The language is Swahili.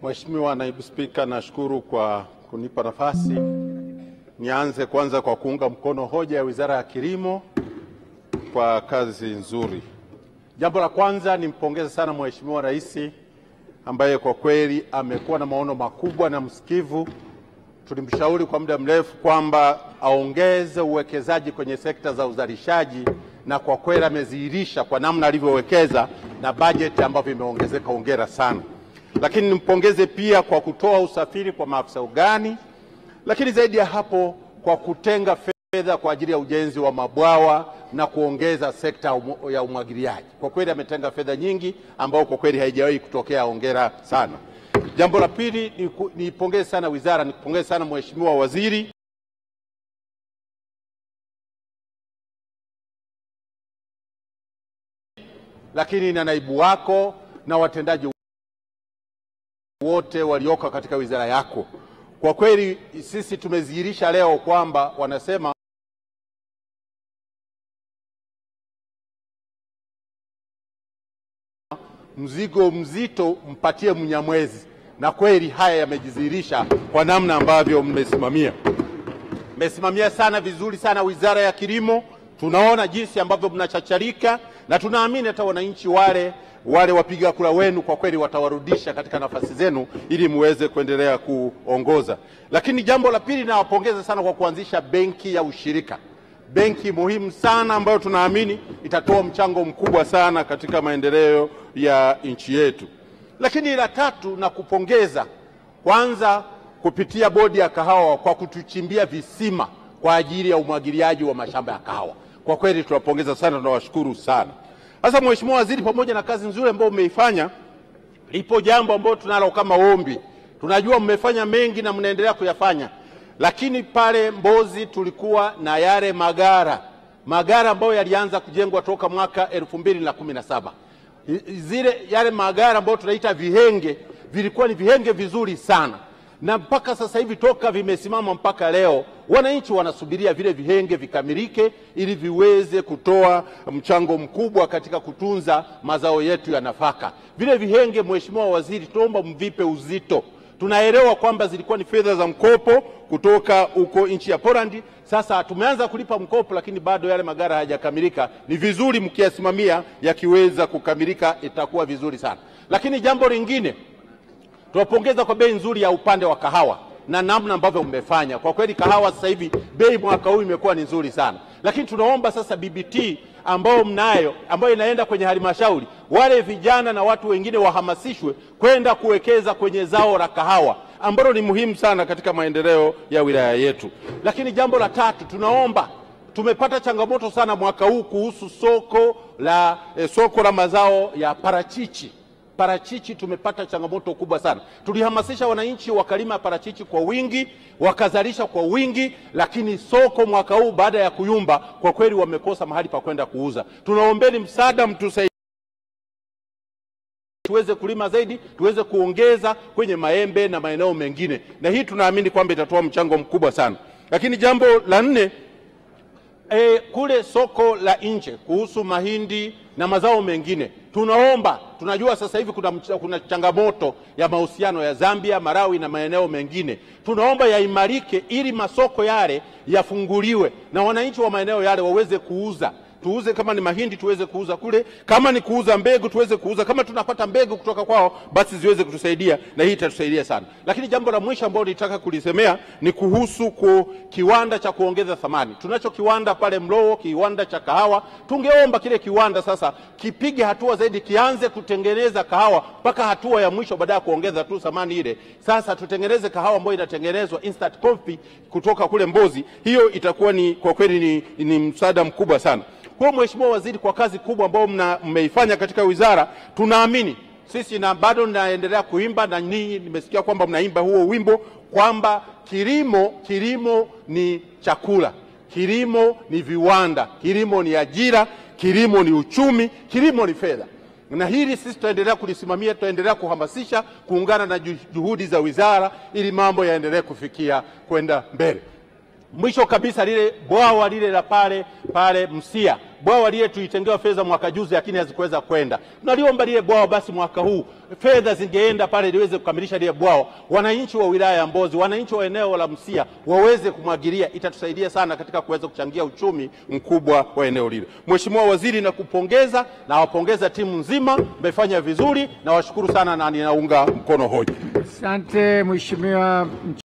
Mheshimiwa Naibu Spika, nashukuru kwa kunipa nafasi. Nianze kwanza kwa kuunga mkono hoja ya Wizara ya Kilimo kwa kazi nzuri. Jambo la kwanza nimpongeze sana Mheshimiwa Rais ambaye kwa kweli amekuwa na maono makubwa na msikivu. Tulimshauri kwa muda mrefu kwamba aongeze uwekezaji kwenye sekta za uzalishaji, na kwa kweli amedhihirisha kwa namna alivyowekeza na bajeti ambavyo imeongezeka. Hongera sana. Lakini nimpongeze pia kwa kutoa usafiri kwa maafisa ugani, lakini zaidi ya hapo kwa kutenga fedha kwa ajili ya ujenzi wa mabwawa na kuongeza sekta ya umwagiliaji. Kwa kweli ametenga fedha nyingi ambao kwa kweli haijawahi kutokea. Hongera sana. Jambo la pili, nipongeze sana wizara, nipongeze sana Mheshimiwa Waziri lakini na naibu wako na watendaji wote walioko katika wizara yako. Kwa kweli sisi tumedhihirisha leo kwamba wanasema mzigo mzito mpatie Mnyamwezi, na kweli haya yamejidhihirisha kwa namna ambavyo mmesimamia sana vizuri sana Wizara ya Kilimo. Tunaona jinsi ambavyo mnachacharika, na tunaamini hata wananchi wale wapiga kura wenu kwa kweli watawarudisha katika nafasi zenu ili muweze kuendelea kuongoza. Lakini jambo la pili, nawapongeza sana kwa kuanzisha benki ya ushirika. Benki muhimu sana ambayo tunaamini itatoa mchango mkubwa sana katika maendeleo ya nchi yetu. Lakini la tatu, na kupongeza kwanza kupitia bodi ya kahawa kwa kutuchimbia visima kwa ajili ya umwagiliaji wa mashamba ya kahawa. Kwa kweli tunawapongeza sana, tunawashukuru sana. Sasa Mheshimiwa Waziri, pamoja na kazi nzuri ambayo umeifanya, lipo jambo ambalo tunalo kama ombi. Tunajua mmefanya mengi na mnaendelea kuyafanya, lakini pale Mbozi tulikuwa na yale magara ambayo yalianza kujengwa toka mwaka 2017. Yale magara ambayo tunaita vihenge vilikuwa ni vihenge vizuri sana, na mpaka sasa hivi toka vimesimama mpaka leo wananchi wanasubiria vile vihenge vikamilike ili viweze kutoa mchango mkubwa katika kutunza mazao yetu ya nafaka. Vile vihenge, Mheshimiwa Waziri, tuomba mvipe uzito. Tunaelewa kwamba zilikuwa ni fedha za mkopo kutoka huko nchi ya Poland. Sasa tumeanza kulipa mkopo, lakini bado yale magara hayajakamilika. Ni vizuri mkiyasimamia, yakiweza kukamilika itakuwa vizuri sana. Lakini jambo lingine, tuwapongeza kwa bei nzuri ya upande wa kahawa na namna ambavyo mmefanya. Kwa kweli kahawa sasa hivi bei mwaka huu imekuwa ni nzuri sana. Lakini tunaomba sasa BBT ambao mnayo, ambayo inaenda kwenye halmashauri, wale vijana na watu wengine wahamasishwe kwenda kuwekeza kwenye zao la kahawa ambalo ni muhimu sana katika maendeleo ya wilaya yetu. Lakini jambo la tatu, tunaomba, tumepata changamoto sana mwaka huu kuhusu soko la mazao ya parachichi. Parachichi tumepata changamoto kubwa sana. Tulihamasisha wananchi wakalima parachichi kwa wingi, wakazalisha kwa wingi, lakini soko mwaka huu baada ya kuyumba kwa kweli wamekosa mahali pa kwenda kuuza. Tunaombeni msaada, mtusaidie tuweze kulima zaidi, tuweze kuongeza kwenye maembe na maeneo mengine, na hii tunaamini kwamba itatoa mchango mkubwa sana. Lakini jambo la nne, kule soko la nje kuhusu mahindi na mazao mengine, tunajua sasa hivi kuna changamoto ya mahusiano ya Zambia, Malawi na maeneo mengine. Tunaomba yaimarike ili masoko yale yafunguliwe na wananchi wa maeneo yale waweze kuuza. Tuuze, kama ni mahindi tuweze kuuza kule, kama ni kuuza mbegu tuweze kuuza. Kama tunapata mbegu kutoka kwao basi ziweze kutusaidia, na hii itatusaidia sana. Lakini jambo la mwisho ambalo nitaka kulisemea ni kuhusu kiwanda cha kuongeza thamani. Tunacho kiwanda pale Mlowo, kiwanda cha kahawa. Tungeomba kile kiwanda sasa kipige hatua zaidi, kianze kutengeneza kahawa mpaka hatua ya mwisho, baada ya kuongeza tu thamani ile. Sasa tutengeneze kahawa ambayo inatengenezwa instant coffee kutoka kule Mbozi. Hiyo itakuwa ni kwa kweli ni msaada mkubwa sana. Kwa Mheshimiwa Waziri, kwa kazi kubwa ambayo mmeifanya katika wizara, tunaamini sisi, na bado naendelea kuimba na ninyi nimesikia kwamba mnaimba huo wimbo kwamba kilimo ni chakula, kilimo ni viwanda, kilimo ni ajira, kilimo ni uchumi, kilimo ni fedha. Na hili sisi tutaendelea kulisimamia, tutaendelea kuhamasisha, kuungana na juhudi za wizara ili mambo yaendelee kufikia kwenda mbele. Mwisho kabisa, lile bwawa lile la pale Msia bwawa lile tulitengewa fedha mwaka juzi lakini hazikuweza kwenda. Tunaliomba lile bwawa basi mwaka huu fedha zingeenda pale liweze kukamilisha lile bwawa. Wananchi wa wilaya ya Mbozi, wananchi wa eneo la Msia waweze kumwagilia, itatusaidia sana katika kuweza kuchangia uchumi mkubwa wa eneo lile. Mheshimiwa Waziri, nakupongeza na wapongeza timu nzima, mmefanya vizuri na washukuru sana na ninaunga mkono hoja. Asante Mheshimiwa.